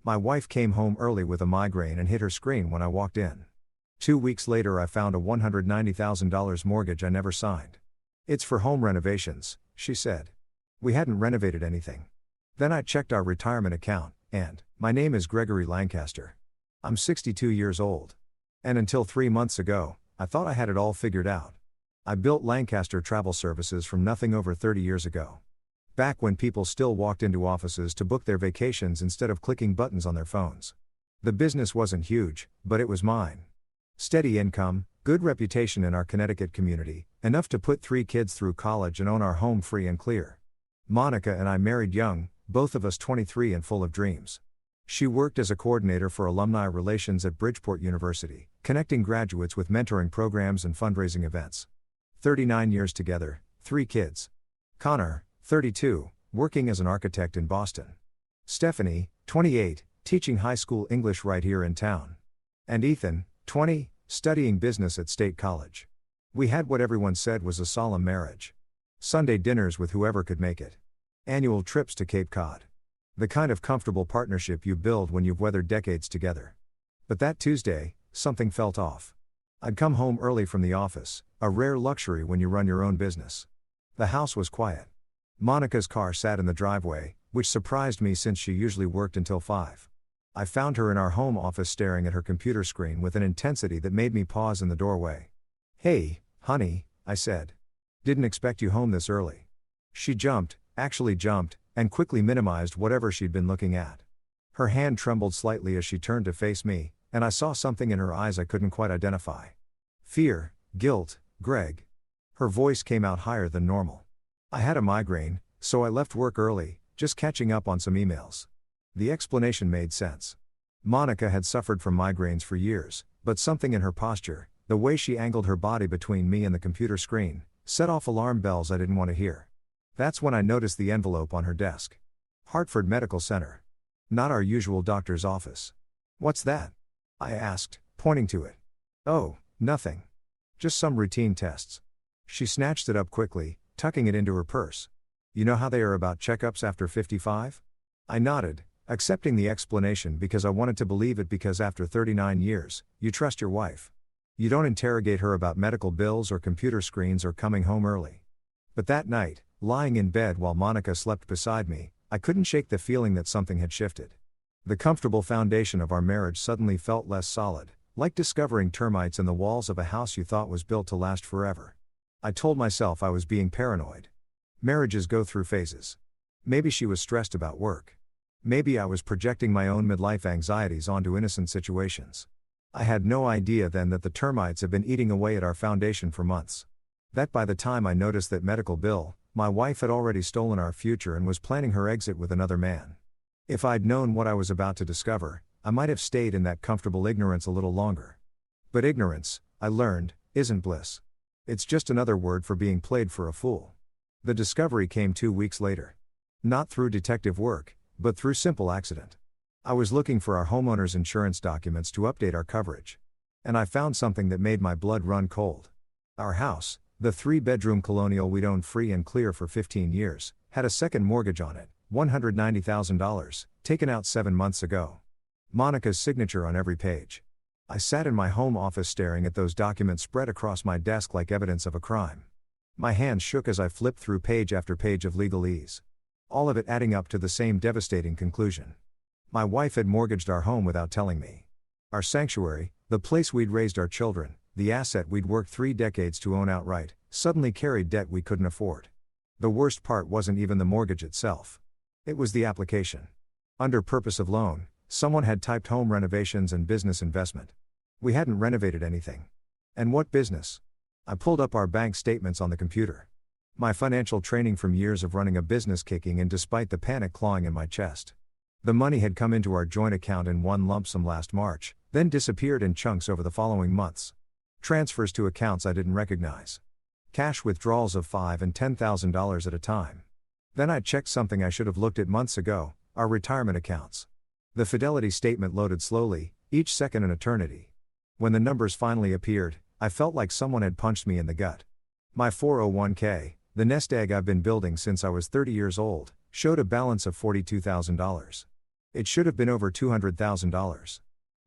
My wife came home early with a migraine and hit her screen when I walked in. 2 weeks later I found a $190,000 mortgage I never signed. "It's for home renovations," she said. We hadn't renovated anything. Then I checked our retirement account, and, my name is Gregory Lancaster. I'm 62 years old. And until 3 months ago, I thought I had it all figured out. I built Lancaster Travel Services from nothing over 30 years ago. Back when people still walked into offices to book their vacations instead of clicking buttons on their phones. The business wasn't huge, but it was mine. Steady income, good reputation in our Connecticut community, enough to put 3 kids through college and own our home free and clear. Monica and I married young, both of us 23 and full of dreams. She worked as a coordinator for alumni relations at Bridgeport University, connecting graduates with mentoring programs and fundraising events. 39 years together, 3 kids. Connor, 32, working as an architect in Boston. Stephanie, 28, teaching high school English right here in town. And Ethan, 20, studying business at State College. We had what everyone said was a solemn marriage. Sunday dinners with whoever could make it. Annual trips to Cape Cod. The kind of comfortable partnership you build when you've weathered decades together. But that Tuesday, something felt off. I'd come home early from the office, a rare luxury when you run your own business. The house was quiet. Monica's car sat in the driveway, which surprised me since she usually worked until 5. I found her in our home office staring at her computer screen with an intensity that made me pause in the doorway. "Hey, honey," I said. "Didn't expect you home this early." She actually jumped, and quickly minimized whatever she'd been looking at. Her hand trembled slightly as she turned to face me, and I saw something in her eyes I couldn't quite identify. Fear, guilt, Greg. Her voice came out higher than normal. I had a migraine, so I left work early, just catching up on some emails. The explanation made sense. Monica had suffered from migraines for years, but something in her posture, the way she angled her body between me and the computer screen, set off alarm bells I didn't want to hear. That's when I noticed the envelope on her desk. Hartford Medical Center. Not our usual doctor's office. "What's that?" I asked, pointing to it. "Oh, nothing. Just some routine tests." She snatched it up quickly, tucking it into her purse. "You know how they are about checkups after 55? I nodded, accepting the explanation because I wanted to believe it because after 39 years, you trust your wife. You don't interrogate her about medical bills or computer screens or coming home early. But that night, lying in bed while Monica slept beside me, I couldn't shake the feeling that something had shifted. The comfortable foundation of our marriage suddenly felt less solid, like discovering termites in the walls of a house you thought was built to last forever. I told myself I was being paranoid. Marriages go through phases. Maybe she was stressed about work. Maybe I was projecting my own midlife anxieties onto innocent situations. I had no idea then that the termites had been eating away at our foundation for months. That by the time I noticed that medical bill, my wife had already stolen our future and was planning her exit with another man. If I'd known what I was about to discover, I might have stayed in that comfortable ignorance a little longer. But ignorance, I learned, isn't bliss. It's just another word for being played for a fool. The discovery came 2 weeks later. Not through detective work, but through simple accident. I was looking for our homeowner's insurance documents to update our coverage. And I found something that made my blood run cold. Our house, the 3-bedroom colonial we'd owned free and clear for 15 years, had a second mortgage on it, $190,000, taken out 7 months ago. Monica's signature on every page. I sat in my home office staring at those documents spread across my desk like evidence of a crime. My hands shook as I flipped through page after page of legalese. All of it adding up to the same devastating conclusion. My wife had mortgaged our home without telling me. Our sanctuary, the place we'd raised our children, the asset we'd worked 3 decades to own outright, suddenly carried debt we couldn't afford. The worst part wasn't even the mortgage itself. It was the application. Under purpose of loan, someone had typed home renovations and business investment. We hadn't renovated anything. And what business? I pulled up our bank statements on the computer. My financial training from years of running a business kicking in despite the panic clawing in my chest. The money had come into our joint account in one lump sum last March, then disappeared in chunks over the following months. Transfers to accounts I didn't recognize. Cash withdrawals of $5,000 and $10,000 at a time. Then I checked something I should have looked at months ago, our retirement accounts. The fidelity statement loaded slowly, each second an eternity. When the numbers finally appeared, I felt like someone had punched me in the gut. My 401k, the nest egg I've been building since I was 30 years old, showed a balance of $42,000. It should have been over $200,000.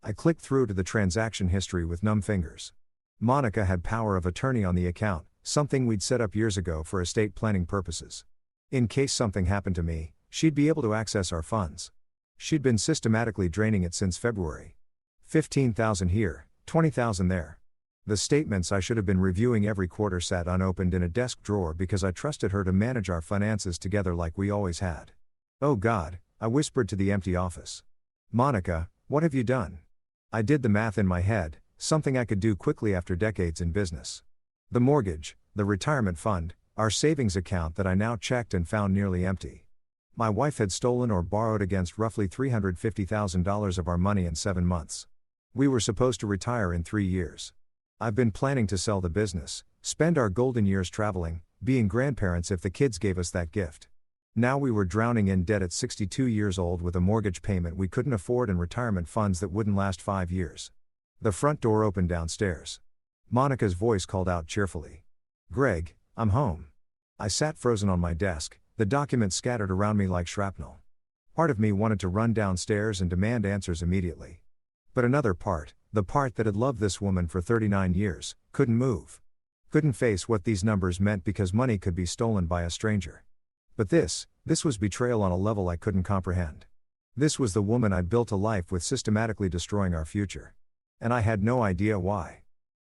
I clicked through to the transaction history with numb fingers. Monica had power of attorney on the account, something we'd set up years ago for estate planning purposes. In case something happened to me, she'd be able to access our funds. She'd been systematically draining it since February. $15,000 here, $20,000 there. The statements I should have been reviewing every quarter sat unopened in a desk drawer because I trusted her to manage our finances together like we always had. Oh God, I whispered to the empty office. Monica, what have you done? I did the math in my head, something I could do quickly after decades in business. The mortgage, the retirement fund, our savings account that I now checked and found nearly empty. My wife had stolen or borrowed against roughly $350,000 of our money in 7 months. We were supposed to retire in 3 years. I've been planning to sell the business, spend our golden years traveling, being grandparents if the kids gave us that gift. Now we were drowning in debt at 62 years old with a mortgage payment we couldn't afford and retirement funds that wouldn't last 5 years. The front door opened downstairs. Monica's voice called out cheerfully. Greg, I'm home. I sat frozen on my desk, the documents scattered around me like shrapnel. Part of me wanted to run downstairs and demand answers immediately. But another part, the part that had loved this woman for 39 years, couldn't move. Couldn't face what these numbers meant because money could be stolen by a stranger. But this was betrayal on a level I couldn't comprehend. This was the woman I'd built a life with systematically destroying our future. And I had no idea why.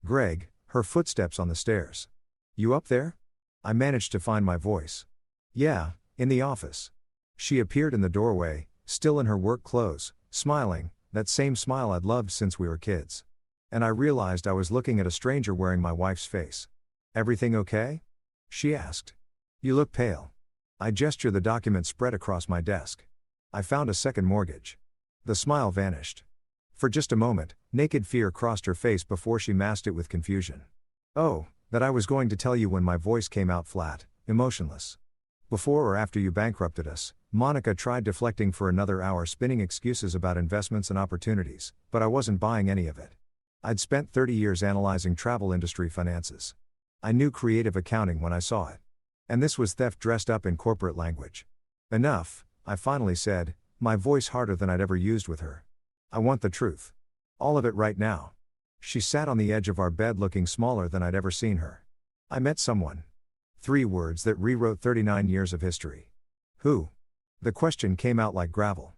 Greg, her footsteps on the stairs. You up there? I managed to find my voice. Yeah, in the office. She appeared in the doorway, still in her work clothes, smiling, that same smile I'd loved since we were kids. And I realized I was looking at a stranger wearing my wife's face. Everything okay? She asked. You look pale. I gestured. The document spread across my desk. I found a second mortgage. The smile vanished. For just a moment, naked fear crossed her face before she masked it with confusion. Oh, that I was going to tell you when my voice came out flat, emotionless. Before or after you bankrupted us, Monica tried deflecting for another hour, spinning excuses about investments and opportunities, but I wasn't buying any of it. I'd spent 30 years analyzing travel industry finances. I knew creative accounting when I saw it. And this was theft dressed up in corporate language. Enough, I finally said, my voice harder than I'd ever used with her. I want the truth. All of it right now. She sat on the edge of our bed looking smaller than I'd ever seen her. I met someone. 3 words that rewrote 39 years of history. Who? The question came out like gravel.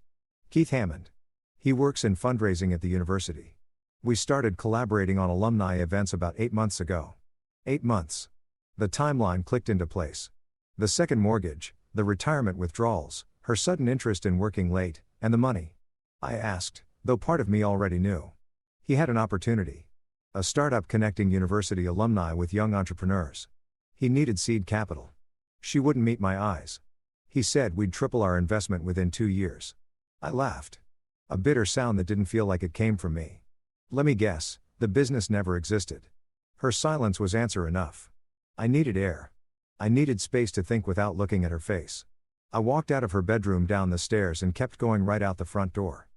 Keith Hammond. He works in fundraising at the university. We started collaborating on alumni events about 8 months ago. 8 months. The timeline clicked into place. The second mortgage, the retirement withdrawals, her sudden interest in working late, and the money. I asked, though part of me already knew. He had an opportunity. A startup connecting university alumni with young entrepreneurs. He needed seed capital. She wouldn't meet my eyes. He said we'd triple our investment within 2 years. I laughed. A bitter sound that didn't feel like it came from me. Let me guess, the business never existed. Her silence was answer enough. I needed air. I needed space to think without looking at her face. I walked out of her bedroom, down the stairs, and kept going right out the front door.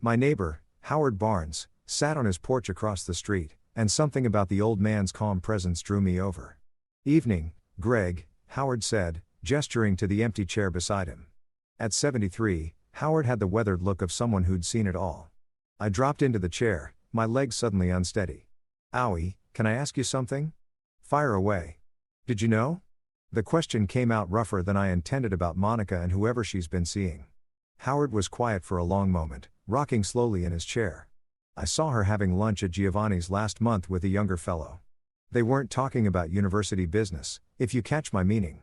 My neighbor, Howard Barnes, sat on his porch across the street, and something about the old man's calm presence drew me over. Evening, Greg, Howard said, gesturing to the empty chair beside him. At 73, Howard had the weathered look of someone who'd seen it all. I dropped into the chair, my legs suddenly unsteady. Owie, can I ask you something? Fire away. Did you know? The question came out rougher than I intended about Monica and whoever she's been seeing. Howard was quiet for a long moment, rocking slowly in his chair. I saw her having lunch at Giovanni's last month with a younger fellow. They weren't talking about university business, if you catch my meaning.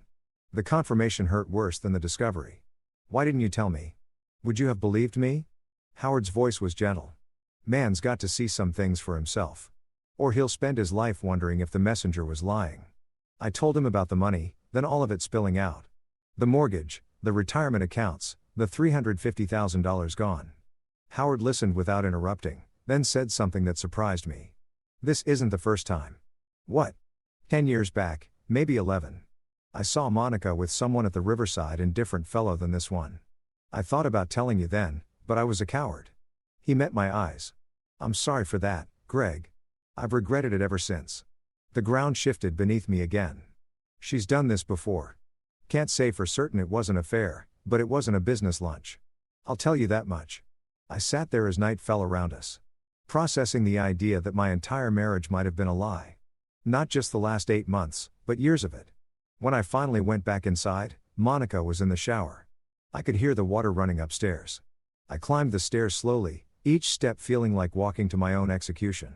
The confirmation hurt worse than the discovery. Why didn't you tell me? Would you have believed me? Howard's voice was gentle. Man's got to see some things for himself. Or he'll spend his life wondering if the messenger was lying. I told him about the money, then all of it spilling out. The mortgage, the retirement accounts, the $350,000 gone. Howard listened without interrupting, then said something that surprised me. This isn't the first time. What? 10 years back, maybe 11. I saw Monica with someone at the riverside, and different fellow than this one. I thought about telling you then, but I was a coward. He met my eyes. I'm sorry for that, Greg. I've regretted it ever since. The ground shifted beneath me again. She's done this before. Can't say for certain it wasn't a fair, but it wasn't a business lunch. I'll tell you that much. I sat there as night fell around us, processing the idea that my entire marriage might have been a lie. Not just the last 8 months, but years of it. When I finally went back inside, Monica was in the shower. I could hear the water running upstairs. I climbed the stairs slowly, each step feeling like walking to my own execution.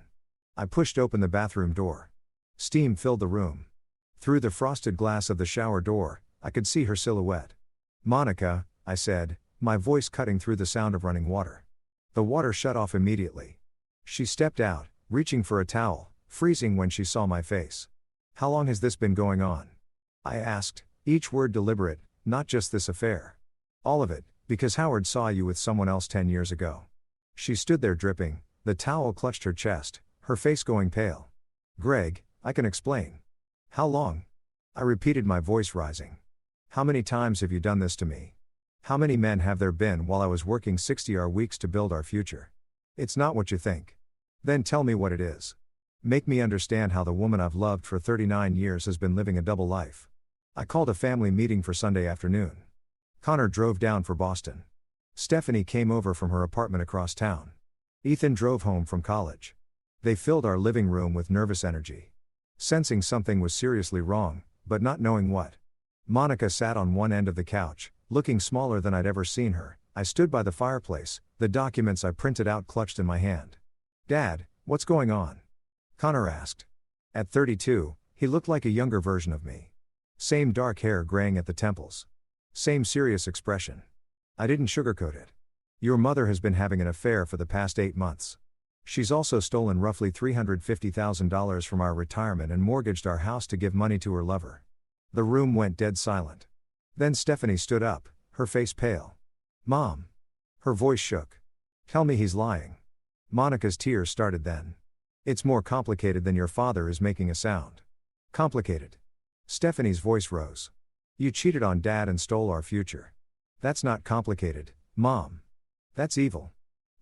I pushed open the bathroom door. Steam filled the room. Through the frosted glass of the shower door, I could see her silhouette. "Monica," I said, my voice cutting through the sound of running water. The water shut off immediately. She stepped out, reaching for a towel, freezing when she saw my face. "How long has this been going on?" I asked, each word deliberate, "Not just this affair. All of it, because Howard saw you with someone else 10 years ago." She stood there dripping, the towel clutched her chest, her face going pale. "Greg, I can explain." "How long?" I repeated, my voice rising. "How many times have you done this to me? How many men have there been while I was working 60-hour weeks to build our future? It's not what you think." "Then tell me what it is. Make me understand how the woman I've loved for 39 years has been living a double life." I called a family meeting for Sunday afternoon. Connor drove down for Boston. Stephanie came over from her apartment across town. Ethan drove home from college. They filled our living room with nervous energy. Sensing something was seriously wrong, but not knowing what. Monica sat on one end of the couch, looking smaller than I'd ever seen her. I stood by the fireplace, the documents I printed out clutched in my hand. "Dad, what's going on?" Connor asked. At 32, he looked like a younger version of me. Same dark hair graying at the temples. Same serious expression. I didn't sugarcoat it. "Your mother has been having an affair for the past 8 months. She's also stolen roughly $350,000 from our retirement and mortgaged our house to give money to her lover." The room went dead silent. Then Stephanie stood up, her face pale. "Mom." Her voice shook. "Tell me he's lying." Monica's tears started then. "It's more complicated than your father is making a sound." "Complicated?" Stephanie's voice rose. "You cheated on Dad and stole our future. That's not complicated, Mom. That's evil.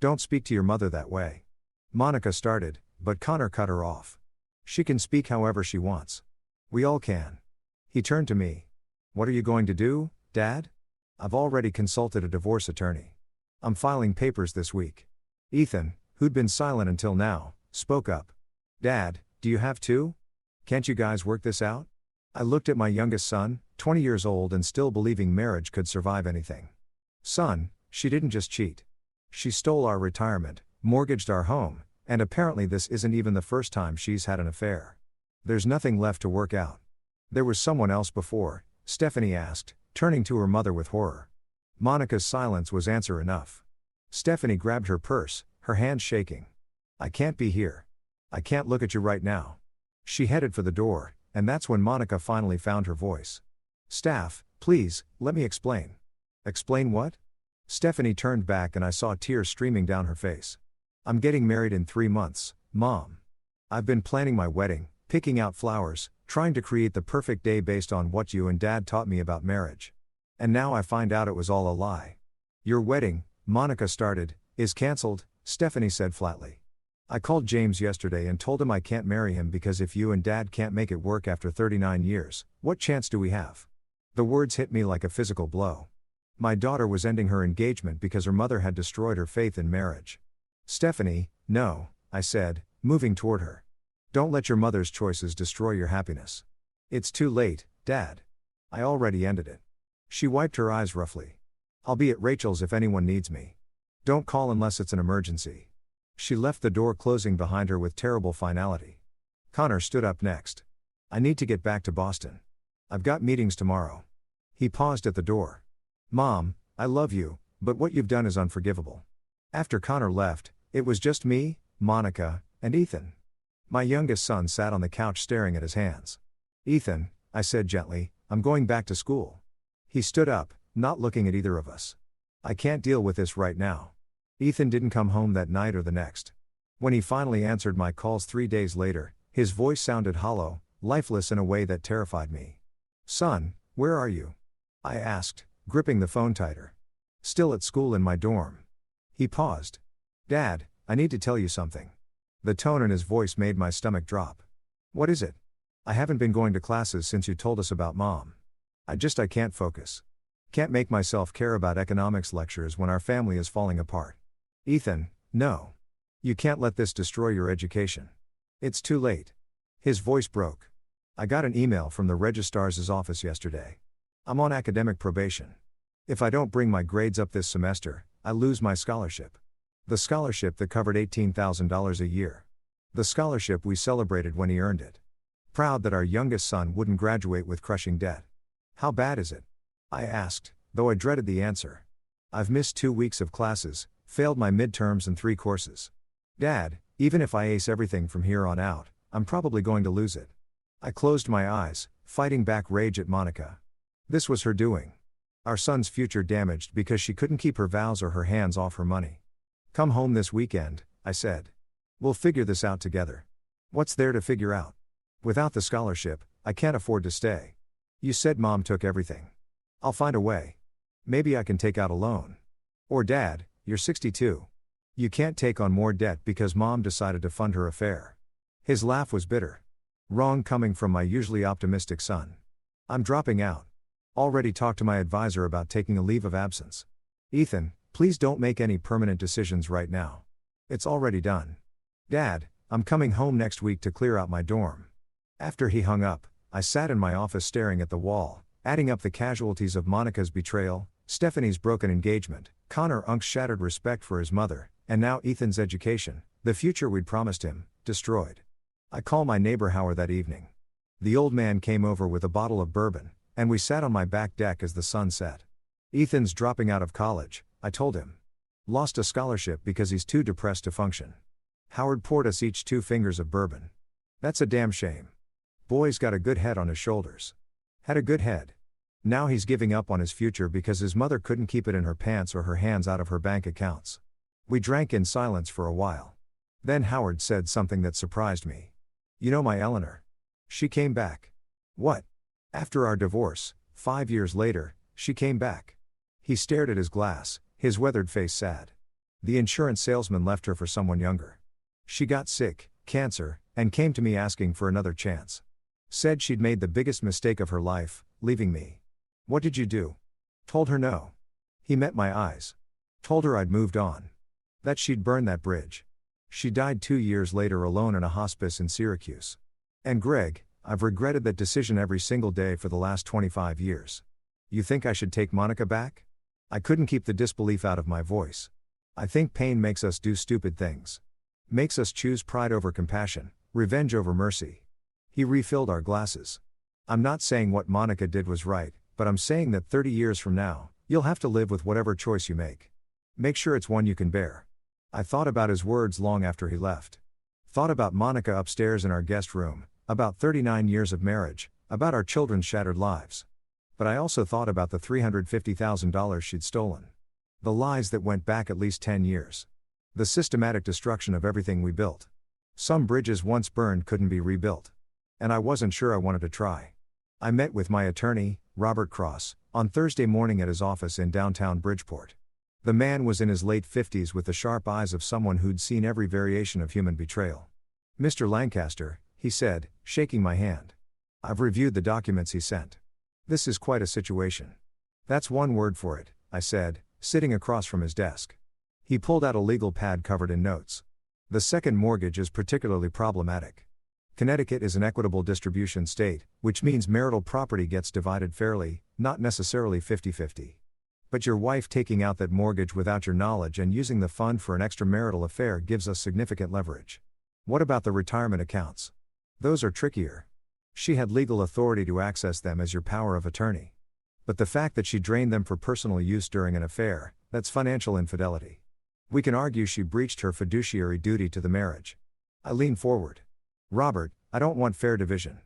Don't speak to your mother that way." Monica started, but Connor cut her off. "She can speak however she wants. We all can." He turned to me. "What are you going to do, Dad?" "I've already consulted a divorce attorney. I'm filing papers this week." Ethan, who'd been silent until now, spoke up. "Dad, do you have two? Can't you guys work this out?" I looked at my youngest son, 20 years old and still believing marriage could survive anything. "Son, she didn't just cheat. She stole our retirement, mortgaged our home, and apparently this isn't even the first time she's had an affair. There's nothing left to work out." "There was someone else before?" Stephanie asked, turning to her mother with horror. Monica's silence was answer enough. Stephanie grabbed her purse, her hands shaking. "I can't be here. I can't look at you right now." She headed for the door, and that's when Monica finally found her voice. "Staff, please, let me explain." "Explain what?" Stephanie turned back and I saw tears streaming down her face. "I'm getting married in 3 months, Mom. I've been planning my wedding, picking out flowers, trying to create the perfect day based on what you and Dad taught me about marriage. And now I find out it was all a lie." "Your wedding," Monica started, "is cancelled," Stephanie said flatly. "I called James yesterday and told him I can't marry him because if you and Dad can't make it work after 39 years, what chance do we have?" The words hit me like a physical blow. My daughter was ending her engagement because her mother had destroyed her faith in marriage. "Stephanie, no," I said, moving toward her. "Don't let your mother's choices destroy your happiness." "It's too late, Dad. I already ended it." She wiped her eyes roughly. "I'll be at Rachel's if anyone needs me. Don't call unless it's an emergency." She left the door closing behind her with terrible finality. Connor stood up next. "I need to get back to Boston. I've got meetings tomorrow." He paused at the door. "Mom, I love you, but what you've done is unforgivable." After Connor left, it was just me, Monica, and Ethan. My youngest son sat on the couch staring at his hands. "Ethan," I said gently, "I'm going back to school." He stood up, not looking at either of us. "I can't deal with this right now." Ethan didn't come home that night or the next. When he finally answered my calls 3 days later, his voice sounded hollow, lifeless in a way that terrified me. "Son, where are you?" I asked, gripping the phone tighter. "Still at school in my dorm." He paused. "Dad, I need to tell you something." The tone in his voice made my stomach drop. "What is it?" "I haven't been going to classes since you told us about Mom. I can't focus." Can't make myself care about economics lectures when our family is falling apart. Ethan, no. You can't let this destroy your education. It's too late. His voice broke. I got an email from the registrar's office yesterday. I'm on academic probation. If I don't bring my grades up this semester, I lose my scholarship. The scholarship that covered $18,000 a year. The scholarship we celebrated when he earned it. Proud that our youngest son wouldn't graduate with crushing debt. How bad is it? I asked, though I dreaded the answer. I've missed 2 weeks of classes, failed my midterms and 3 courses. Dad, even if I ace everything from here on out, I'm probably going to lose it. I closed my eyes, fighting back rage at Monica. This was her doing. Our son's future damaged because she couldn't keep her vows or her hands off her money. Come home this weekend, I said. We'll figure this out together. What's there to figure out? Without the scholarship, I can't afford to stay. You said Mom took everything. I'll find a way. Maybe I can take out a loan. Or Dad, you're 62. You can't take on more debt because Mom decided to fund her affair. His laugh was bitter. Wrong coming from my usually optimistic son. I'm dropping out. Already talked to my advisor about taking a leave of absence. Ethan, please don't make any permanent decisions right now. It's already done. Dad, I'm coming home next week to clear out my dorm. After he hung up, I sat in my office staring at the wall, adding up the casualties of Monica's betrayal, Stephanie's broken engagement, Connor Unk's shattered respect for his mother, and now Ethan's education, the future we'd promised him, destroyed. I called my neighbor Howard that evening. The old man came over with a bottle of bourbon, and we sat on my back deck as the sun set. Ethan's dropping out of college, I told him. Lost a scholarship because he's too depressed to function. Howard poured us each 2 fingers of bourbon. That's a damn shame. Boy's got a good head on his shoulders. Had a good head. Now he's giving up on his future because his mother couldn't keep it in her pants or her hands out of her bank accounts. We drank in silence for a while. Then Howard said something that surprised me. You know my Eleanor? She came back. What? After our divorce, 5 years later, she came back. He stared at his glass, his weathered face sad. The insurance salesman left her for someone younger. She got sick, cancer, and came to me asking for another chance. Said she'd made the biggest mistake of her life, leaving me. What did you do? Told her no. He met my eyes. Told her I'd moved on. That she'd burn that bridge. She died 2 years later alone in a hospice in Syracuse. And Greg, I've regretted that decision every single day for the last 25 years. You think I should take Monica back? I couldn't keep the disbelief out of my voice. I think pain makes us do stupid things. Makes us choose pride over compassion, revenge over mercy. He refilled our glasses. I'm not saying what Monica did was right, but I'm saying that 30 years from now, you'll have to live with whatever choice you make. Make sure it's one you can bear. I thought about his words long after he left. Thought about Monica upstairs in our guest room, about 39 years of marriage, about our children's shattered lives. But I also thought about the $350,000 she'd stolen. The lies that went back at least 10 years. The systematic destruction of everything we built. Some bridges once burned couldn't be rebuilt. And I wasn't sure I wanted to try. I met with my attorney, Robert Cross, on Thursday morning at his office in downtown Bridgeport. The man was in his late 50s with the sharp eyes of someone who'd seen every variation of human betrayal. Mr. Lancaster, he said, shaking my hand. I've reviewed the documents he sent. This is quite a situation. That's one word for it, I said, sitting across from his desk. He pulled out a legal pad covered in notes. The second mortgage is particularly problematic. Connecticut is an equitable distribution state, which means marital property gets divided fairly, not necessarily 50-50. But your wife taking out that mortgage without your knowledge and using the fund for an extramarital affair gives us significant leverage. What about the retirement accounts? Those are trickier. She had legal authority to access them as your power of attorney. But the fact that she drained them for personal use during an affair, that's financial infidelity. We can argue she breached her fiduciary duty to the marriage. I lean forward. Robert, I don't want fair division.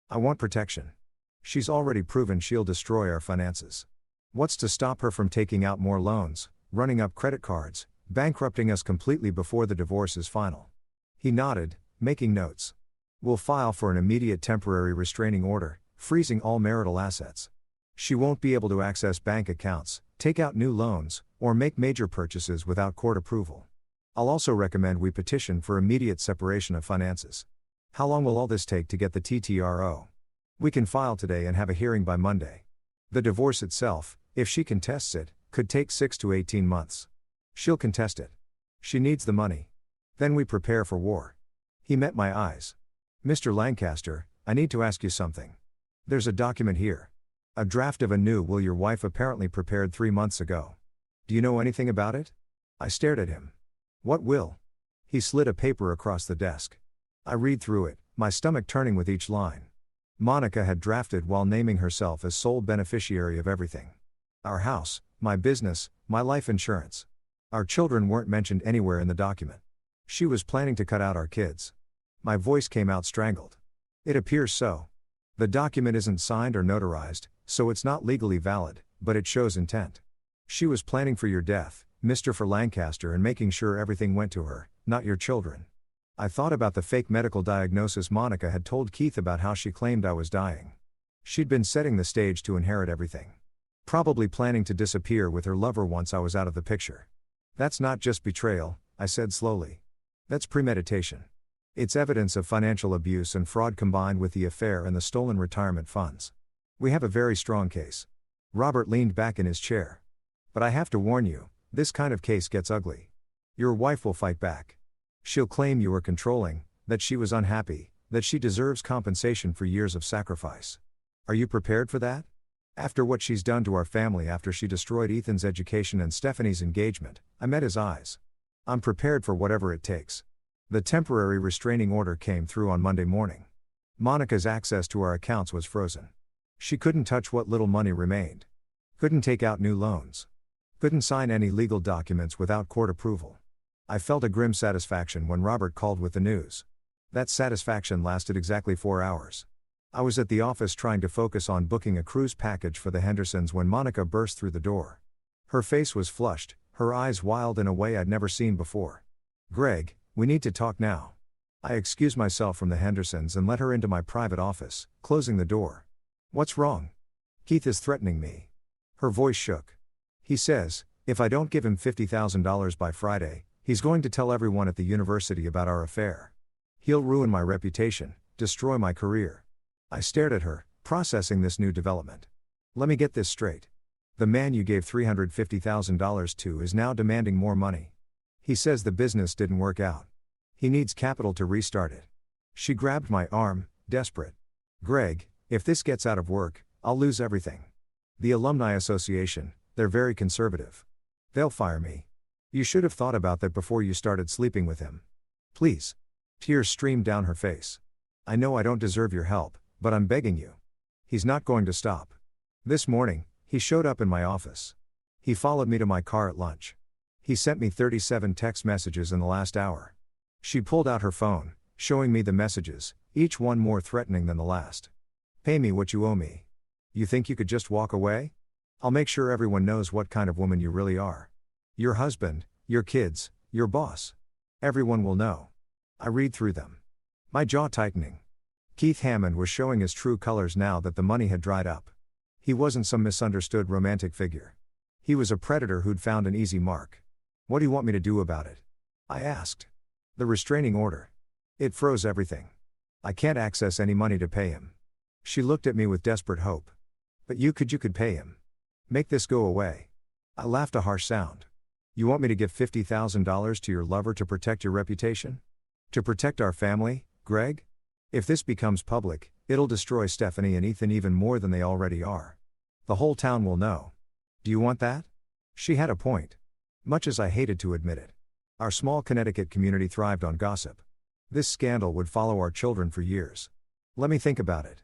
I want protection. She's already proven she'll destroy our finances. What's to stop her from taking out more loans, running up credit cards, bankrupting us completely before the divorce is final? He nodded, making notes. We'll file for an immediate temporary restraining order, freezing all marital assets. She won't be able to access bank accounts, take out new loans, or make major purchases without court approval. I'll also recommend we petition for immediate separation of finances. How long will all this take to get the TTRO? We can file today and have a hearing by Monday. The divorce itself, if she contests it, could take 6 to 18 months. She'll contest it. She needs the money. Then we prepare for war. He met my eyes. Mr. Lancaster, I need to ask you something. There's a document here. A draft of a new will your wife apparently prepared 3 months ago. Do you know anything about it? I stared at him. What will? He slid a paper across the desk. I read through it, my stomach turning with each line. Monica had drafted while naming herself as sole beneficiary of everything. Our house, my business, my life insurance. Our children weren't mentioned anywhere in the document. She was planning to cut out our kids. My voice came out strangled. It appears so. The document isn't signed or notarized, so it's not legally valid, but it shows intent. She was planning for your death, Mr. Lancaster, and making sure everything went to her, not your children. I thought about the fake medical diagnosis Monica had told Keith about, how she claimed I was dying. She'd been setting the stage to inherit everything. Probably planning to disappear with her lover once I was out of the picture. That's not just betrayal, I said slowly. That's premeditation. It's evidence of financial abuse and fraud combined with the affair and the stolen retirement funds. We have a very strong case. Robert leaned back in his chair. But I have to warn you, this kind of case gets ugly. Your wife will fight back. She'll claim you were controlling, that she was unhappy, that she deserves compensation for years of sacrifice. Are you prepared for that? After what she's done to our family, after she destroyed Ethan's education and Stephanie's engagement, I met his eyes. I'm prepared for whatever it takes. The temporary restraining order came through on Monday morning. Monica's access to our accounts was frozen. She couldn't touch what little money remained. Couldn't take out new loans. Couldn't sign any legal documents without court approval. I felt a grim satisfaction when Robert called with the news. That satisfaction lasted exactly 4 hours. I was at the office trying to focus on booking a cruise package for the Hendersons when Monica burst through the door. Her face was flushed, her eyes wild in a way I'd never seen before. Greg, we need to talk now. I excused myself from the Hendersons and let her into my private office, closing the door. What's wrong? Keith is threatening me. Her voice shook. He says, if I don't give him $50,000 by Friday, he's going to tell everyone at the university about our affair. He'll ruin my reputation, destroy my career. I stared at her, processing this new development. Let me get this straight. The man you gave $350,000 to is now demanding more money. He says the business didn't work out. He needs capital to restart it. She grabbed my arm, desperate. Greg, if this gets out of work, I'll lose everything. The Alumni Association, they're very conservative. They'll fire me. You should have thought about that before you started sleeping with him. Please. Tears streamed down her face. I know I don't deserve your help, but I'm begging you. He's not going to stop. This morning, he showed up in my office. He followed me to my car at lunch. He sent me 37 text messages in the last hour. She pulled out her phone, showing me the messages, each one more threatening than the last. Pay me what you owe me. You think you could just walk away? I'll make sure everyone knows what kind of woman you really are. Your husband, your kids, your boss. Everyone will know. I read through them. My jaw tightening. Keith Hammond was showing his true colors now that the money had dried up. He wasn't some misunderstood romantic figure. He was a predator who'd found an easy mark. What do you want me to do about it? I asked. The restraining order. It froze everything. I can't access any money to pay him. She looked at me with desperate hope. But you could pay him. Make this go away. I laughed a harsh sound. You want me to give $50,000 to your lover to protect your reputation? To protect our family, Greg? If this becomes public, it'll destroy Stephanie and Ethan even more than they already are. The whole town will know. Do you want that? She had a point. Much as I hated to admit it. Our small Connecticut community thrived on gossip. This scandal would follow our children for years. Let me think about it.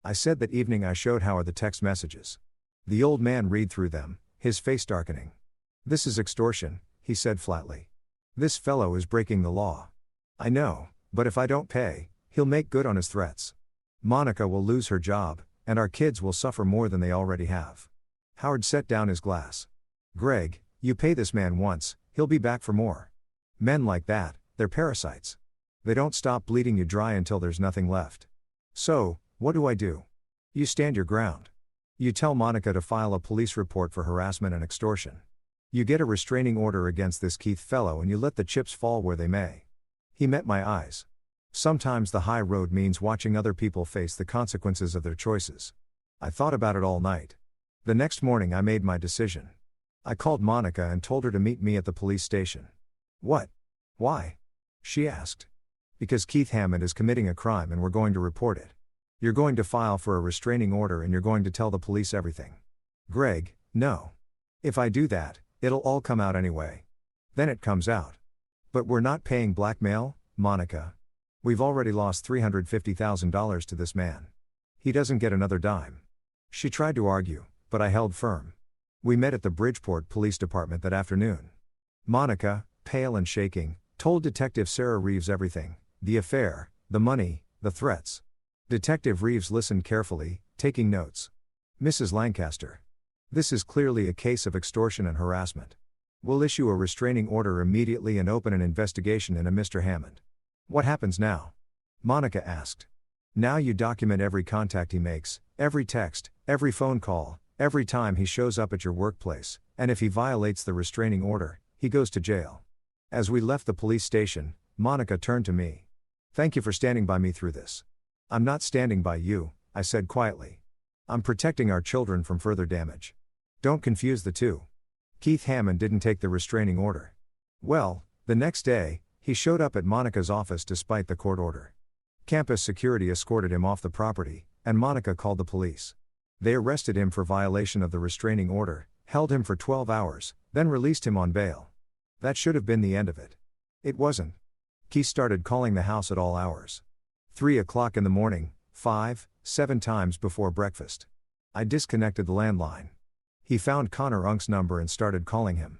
I said that evening. I showed Howard the text messages. The old man read through them, his face darkening. This is extortion, he said flatly. This fellow is breaking the law. I know, but if I don't pay, he'll make good on his threats. Monica will lose her job, and our kids will suffer more than they already have. Howard set down his glass. Greg, you pay this man once, he'll be back for more. Men like that, they're parasites. They don't stop bleeding you dry until there's nothing left. So, what do? You stand your ground. You tell Monica to file a police report for harassment and extortion. You get a restraining order against this Keith fellow and you let the chips fall where they may. He met my eyes. Sometimes the high road means watching other people face the consequences of their choices. I thought about it all night. The next morning I made my decision. I called Monica and told her to meet me at the police station. What? Why? She asked. Because Keith Hammond is committing a crime and we're going to report it. You're going to file for a restraining order and you're going to tell the police everything. Greg, no. If I do that, it'll all come out anyway. Then it comes out. But we're not paying blackmail, Monica. We've already lost $350,000 to this man. He doesn't get another dime. She tried to argue, but I held firm. We met at the Bridgeport Police Department that afternoon. Monica, pale and shaking, told Detective Sarah Reeves everything, the affair, the money, the threats. Detective Reeves listened carefully, taking notes. Mrs. Lancaster. This is clearly a case of extortion and harassment. We'll issue a restraining order immediately and open an investigation into Mr. Hammond. What happens now? Monica asked. Now you document every contact he makes, every text, every phone call, every time he shows up at your workplace, and if he violates the restraining order, he goes to jail. As we left the police station, Monica turned to me. Thank you for standing by me through this. I'm not standing by you, I said quietly. I'm protecting our children from further damage. Don't confuse the two. Keith Hammond didn't take the restraining order. Well, the next day, he showed up at Monica's office despite the court order. Campus security escorted him off the property, and Monica called the police. They arrested him for violation of the restraining order, held him for 12 hours, then released him on bail. That should have been the end of it. It wasn't. Keith started calling the house at all hours. 3 o'clock in the morning, 5, 7 times before breakfast. I disconnected the landline. He found Connor Unk's number and started calling him.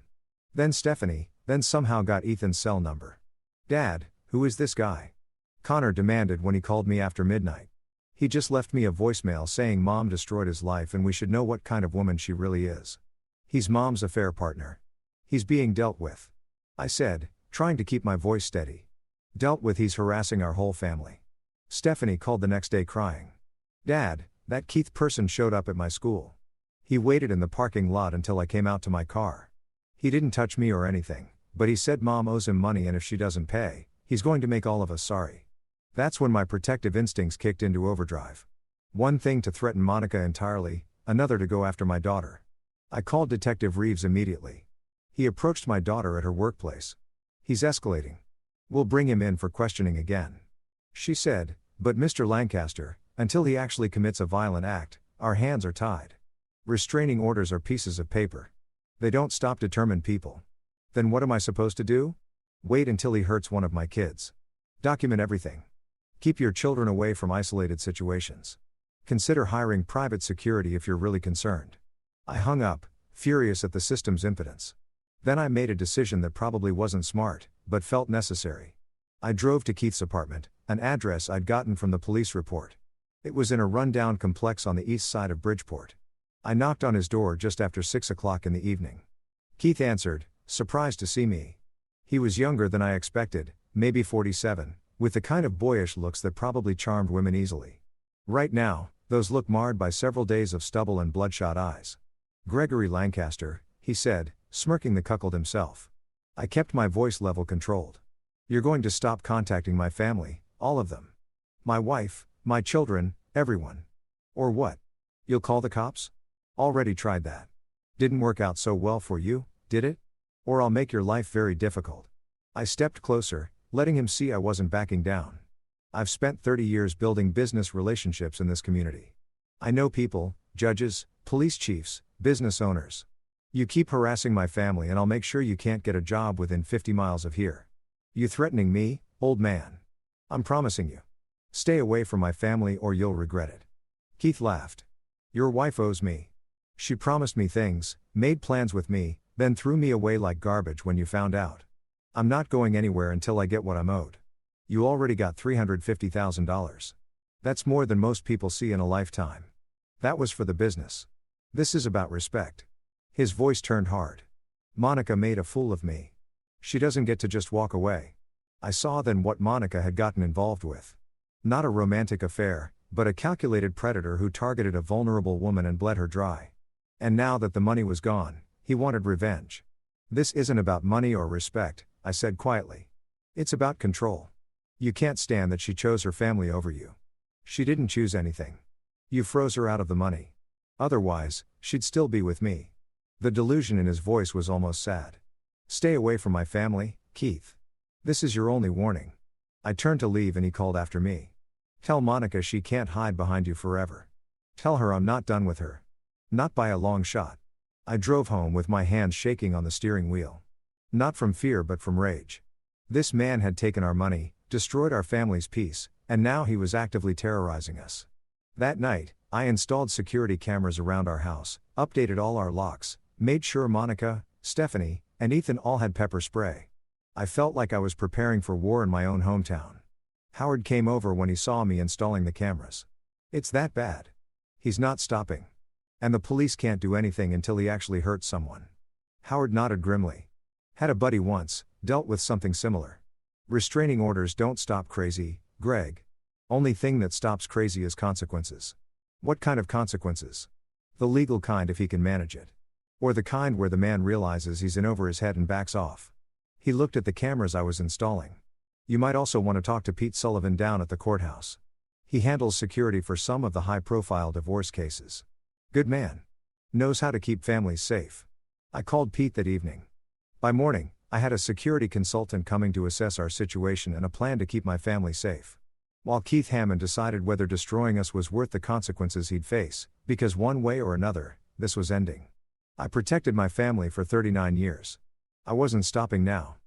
Then Stephanie, then somehow got Ethan's cell number. Dad, who is this guy? Connor demanded when he called me after midnight. He just left me a voicemail saying Mom destroyed his life and we should know what kind of woman she really is. He's Mom's affair partner. He's being dealt with. I said, trying to keep my voice steady. Dealt with, he's harassing our whole family. Stephanie called the next day crying. Dad, that Keith person showed up at my school. He waited in the parking lot until I came out to my car. He didn't touch me or anything, but he said Mom owes him money and if she doesn't pay, he's going to make all of us sorry. That's when my protective instincts kicked into overdrive. One thing to threaten Monica entirely, another to go after my daughter. I called Detective Reeves immediately. He approached my daughter at her workplace. He's escalating. We'll bring him in for questioning again. She said, but Mr. Lancaster, until he actually commits a violent act, our hands are tied. Restraining orders are pieces of paper. They don't stop determined people. Then what am I supposed to do? Wait until he hurts one of my kids. Document everything. Keep your children away from isolated situations. Consider hiring private security if you're really concerned. I hung up, furious at the system's impotence. Then I made a decision that probably wasn't smart, but felt necessary. I drove to Keith's apartment, an address I'd gotten from the police report. It was in a rundown complex on the east side of Bridgeport. I knocked on his door just after 6 o'clock in the evening. Keith answered, surprised to see me. He was younger than I expected, maybe 47, with the kind of boyish looks that probably charmed women easily. Right now, those look marred by several days of stubble and bloodshot eyes. Gregory Lancaster, he said, smirking the cuckold himself. I kept my voice level controlled. You're going to stop contacting my family, all of them. My wife, my children, everyone. Or what? You'll call the cops? Already tried that. Didn't work out so well for you, did it? Or I'll make your life very difficult. I stepped closer, letting him see I wasn't backing down. I've spent 30 years building business relationships in this community. I know people, judges, police chiefs, business owners. You keep harassing my family and I'll make sure you can't get a job within 50 miles of here. You threatening me, old man? I'm promising you. Stay away from my family or you'll regret it. Keith laughed. Your wife owes me. She promised me things, made plans with me, then threw me away like garbage when you found out. I'm not going anywhere until I get what I'm owed. You already got $350,000. That's more than most people see in a lifetime. That was for the business. This is about respect. His voice turned hard. Monica made a fool of me. She doesn't get to just walk away. I saw then what Monica had gotten involved with. Not a romantic affair, but a calculated predator who targeted a vulnerable woman and bled her dry. And now that the money was gone, he wanted revenge. This isn't about money or respect, I said quietly. It's about control. You can't stand that she chose her family over you. She didn't choose anything. You froze her out of the money. Otherwise, she'd still be with me. The delusion in his voice was almost sad. Stay away from my family, Keith. This is your only warning. I turned to leave and he called after me. Tell Monica she can't hide behind you forever. Tell her I'm not done with her. Not by a long shot. I drove home with my hands shaking on the steering wheel. Not from fear but from rage. This man had taken our money, destroyed our family's peace, and now he was actively terrorizing us. That night, I installed security cameras around our house, updated all our locks, made sure Monica, Stephanie, and Ethan all had pepper spray. I felt like I was preparing for war in my own hometown. Howard came over when he saw me installing the cameras. It's that bad. He's not stopping. And the police can't do anything until he actually hurts someone. Howard nodded grimly. Had a buddy once, dealt with something similar. Restraining orders don't stop crazy, Greg. Only thing that stops crazy is consequences. What kind of consequences? The legal kind if he can manage it. Or the kind where the man realizes he's in over his head and backs off. He looked at the cameras I was installing. You might also want to talk to Pete Sullivan down at the courthouse. He handles security for some of the high-profile divorce cases. Good man. Knows how to keep families safe. I called Pete that evening. By morning, I had a security consultant coming to assess our situation and a plan to keep my family safe. While Keith Hammond decided whether destroying us was worth the consequences he'd face, because one way or another, this was ending. I protected my family for 39 years. I wasn't stopping now.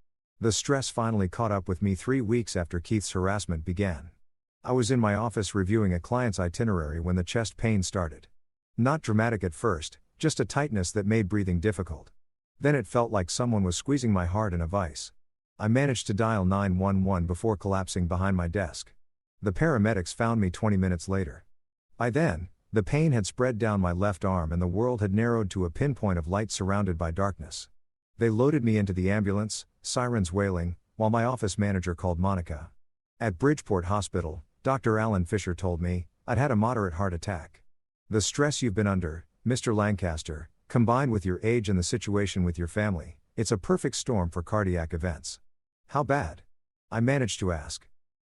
The stress finally caught up with me 3 weeks after Keith's harassment began. I was in my office reviewing a client's itinerary when the chest pain started. Not dramatic at first, just a tightness that made breathing difficult. Then it felt like someone was squeezing my heart in a vice. I managed to dial 911 before collapsing behind my desk. The paramedics found me 20 minutes later. By then, the pain had spread down my left arm and the world had narrowed to a pinpoint of light surrounded by darkness. They loaded me into the ambulance, sirens wailing, while my office manager called Monica. At Bridgeport Hospital, Dr. Alan Fisher told me, I'd had a moderate heart attack. The stress you've been under, Mr. Lancaster, combined with your age and the situation with your family, it's a perfect storm for cardiac events. How bad? I managed to ask.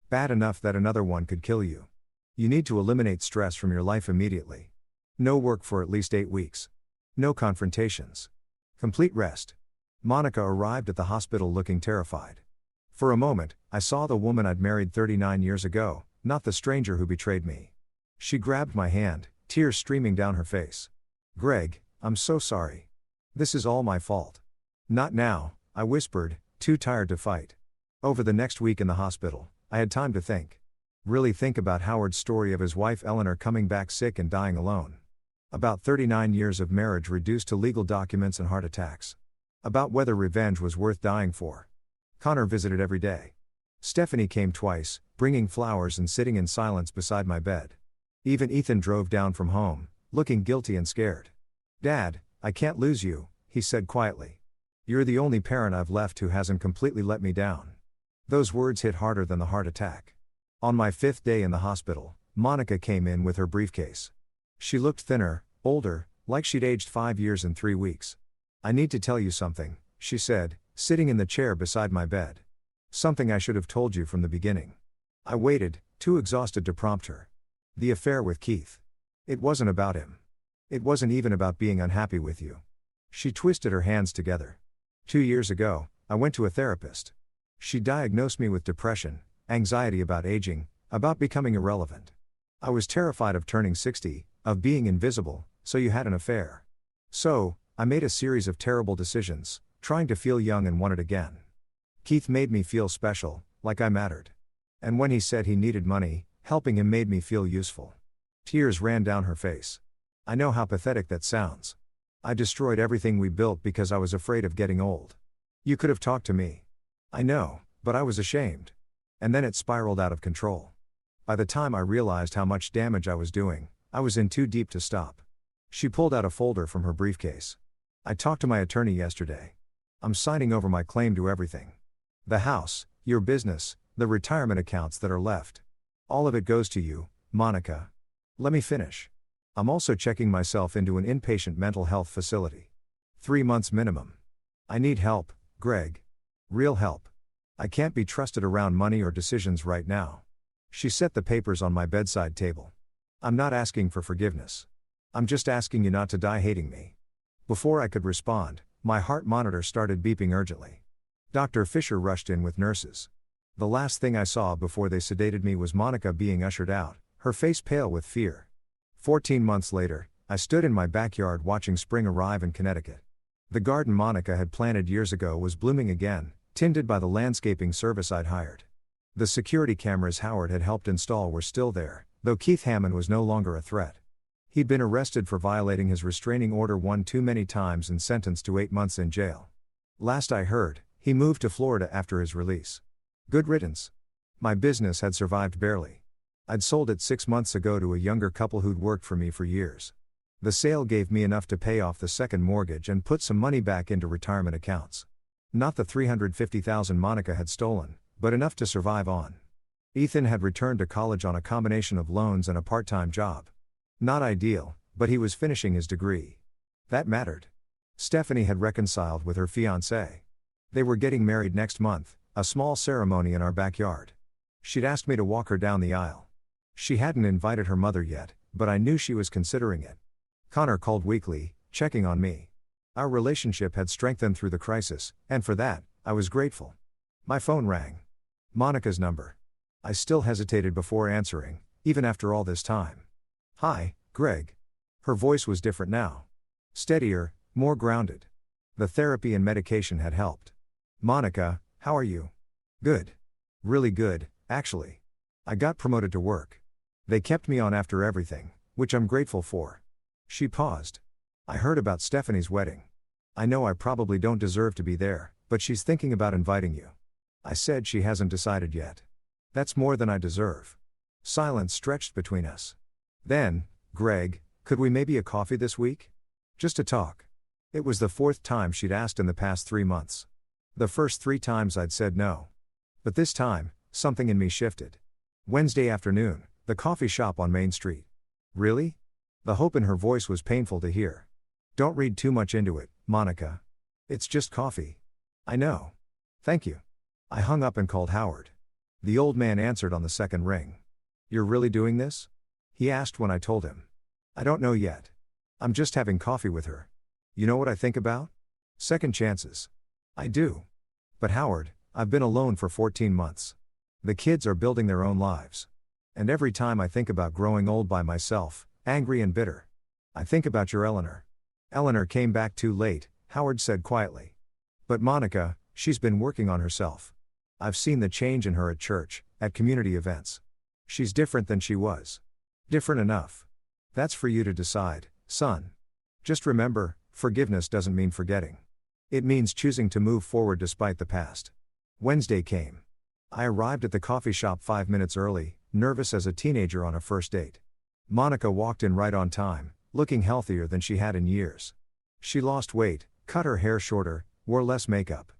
Bad enough that another one could kill you. You need to eliminate stress from your life immediately. No work for at least 8 weeks. No confrontations. Complete rest. Monica arrived at the hospital looking terrified. For a moment, I saw the woman I'd married 39 years ago, not the stranger who betrayed me. She grabbed my hand, tears streaming down her face. Greg, I'm so sorry. This is all my fault. Not now, I whispered, too tired to fight. Over the next week in the hospital, I had time to think. Really think about Howard's story of his wife Eleanor coming back sick and dying alone. About 39 years of marriage reduced to legal documents and heart attacks. About whether revenge was worth dying for. Connor visited every day. Stephanie came twice, bringing flowers and sitting in silence beside my bed. Even Ethan drove down from home, looking guilty and scared. Dad, I can't lose you, he said quietly. You're the only parent I've left who hasn't completely let me down. Those words hit harder than the heart attack. On my 5th day in the hospital, Monica came in with her briefcase. She looked thinner, older, like she'd aged 5 years and 3 weeks. I need to tell you something, she said, sitting in the chair beside my bed. Something I should have told you from the beginning. I waited, too exhausted to prompt her. The affair with Keith. It wasn't about him. It wasn't even about being unhappy with you. She twisted her hands together. 2 years ago, I went to a therapist. She diagnosed me with depression, anxiety about aging, about becoming irrelevant. I was terrified of turning 60, of being invisible, so you had an affair. So, I made a series of terrible decisions, trying to feel young and want it again. Keith made me feel special, like I mattered. And when he said he needed money, helping him made me feel useful. Tears ran down her face. I know how pathetic that sounds. I destroyed everything we built because I was afraid of getting old. You could have talked to me. I know, but I was ashamed. And then it spiraled out of control. By the time I realized how much damage I was doing, I was in too deep to stop. She pulled out a folder from her briefcase. I talked to my attorney yesterday. I'm signing over my claim to everything. The house, your business, the retirement accounts that are left. All of it goes to you, Monica. Let me finish. I'm also checking myself into an inpatient mental health facility. 3 months minimum. I need help, Greg. Real help. I can't be trusted around money or decisions right now. She set the papers on my bedside table. I'm not asking for forgiveness. I'm just asking you not to die hating me. Before I could respond, my heart monitor started beeping urgently. Dr. Fisher rushed in with nurses. The last thing I saw before they sedated me was Monica being ushered out, her face pale with fear. 14 months later, I stood in my backyard watching spring arrive in Connecticut. The garden Monica had planted years ago was blooming again, tinted by the landscaping service I'd hired. The security cameras Howard had helped install were still there, though Keith Hammond was no longer a threat. He'd been arrested for violating his restraining order one too many times and sentenced to 8 months in jail. Last I heard, he moved to Florida after his release. Good riddance. My business had survived barely. I'd sold it 6 months ago to a younger couple who'd worked for me for years. The sale gave me enough to pay off the second mortgage and put some money back into retirement accounts. Not the $350,000 Monica had stolen, but enough to survive on. Ethan had returned to college on a combination of loans and a part-time job. Not ideal, but he was finishing his degree. That mattered. Stephanie had reconciled with her fiancé. They were getting married next month, a small ceremony in our backyard. She'd asked me to walk her down the aisle. She hadn't invited her mother yet, but I knew she was considering it. Connor called weekly, checking on me. Our relationship had strengthened through the crisis, and for that, I was grateful. My phone rang. Monica's number. I still hesitated before answering, even after all this time. "Hi, Greg." Her voice was different now. Steadier, more grounded. The therapy and medication had helped. "Monica, how are you?" "Good. Really good, actually. I got promoted to work. They kept me on after everything, which I'm grateful for." She paused. "I heard about Stephanie's wedding. I know I probably don't deserve to be there, but she's thinking about inviting you." I said she hasn't decided yet. "That's more than I deserve." Silence stretched between us. Then, "Greg, could we maybe a coffee this week? Just to talk." It was the 4th time she'd asked in the past 3 months. The first 3 times I'd said no. But this time, something in me shifted. Wednesday afternoon, the coffee shop on Main Street. "Really?" The hope in her voice was painful to hear. "Don't read too much into it, Monica. It's just coffee." "I know. Thank you." I hung up and called Howard. The old man answered on the second ring. "You're really doing this?" he asked when I told him. "I don't know yet. I'm just having coffee with her. You know what I think about? Second chances." "I do. But Howard, I've been alone for 14 months. The kids are building their own lives. And every time I think about growing old by myself, angry and bitter, I think about your Eleanor." "Eleanor came back too late," Howard said quietly. "But Monica, she's been working on herself. I've seen the change in her at church, at community events. She's different than she was. Different enough. That's for you to decide, son. Just remember, forgiveness doesn't mean forgetting. It means choosing to move forward despite the past." Wednesday came. I arrived at the coffee shop 5 minutes early, nervous as a teenager on a first date. Monica walked in right on time, looking healthier than she had in years. She lost weight, cut her hair shorter, wore less makeup.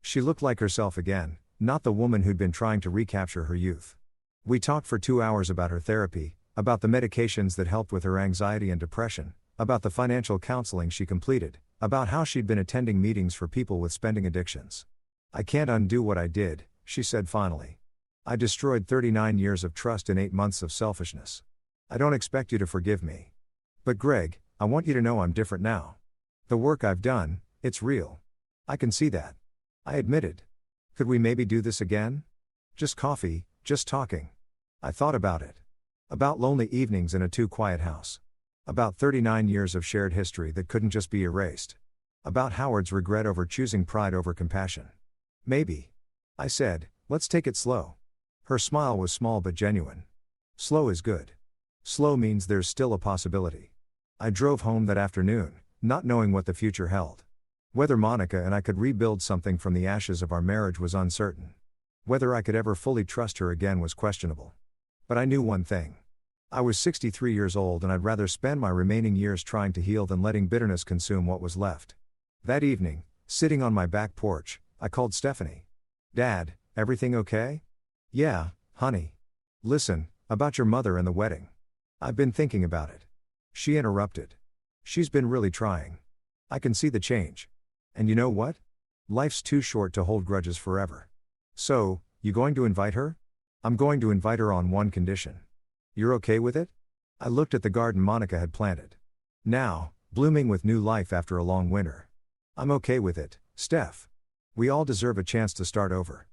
She looked like herself again, not the woman who'd been trying to recapture her youth. We talked for 2 hours about her therapy, about the medications that helped with her anxiety and depression, about the financial counseling she completed, about how she'd been attending meetings for people with spending addictions. "I can't undo what I did," she said finally. "I destroyed 39 years of trust in 8 months of selfishness. I don't expect you to forgive me. But Greg, I want you to know I'm different now. The work I've done, it's real. I can see that." I admitted. "Could we maybe do this again? Just coffee, just talking." I thought about it. About lonely evenings in a too-quiet house. About 39 years of shared history that couldn't just be erased. About Howard's regret over choosing pride over compassion. "Maybe." I said, "Let's take it slow." Her smile was small but genuine. "Slow is good. Slow means there's still a possibility." I drove home that afternoon, not knowing what the future held. Whether Monica and I could rebuild something from the ashes of our marriage was uncertain. Whether I could ever fully trust her again was questionable. But I knew one thing. I was 63 years old and I'd rather spend my remaining years trying to heal than letting bitterness consume what was left. That evening, sitting on my back porch, I called Stephanie. "Dad, everything okay?" "Yeah, honey. Listen, about your mother and the wedding. I've been thinking about it." She interrupted. "She's been really trying. I can see the change. And you know what? Life's too short to hold grudges forever. So, you going to invite her?" "I'm going to invite her on one condition." "You're okay with it?" I looked at the garden Monica had planted. Now, blooming with new life after a long winter. I'm okay with it, Steph. We all deserve a chance to start over.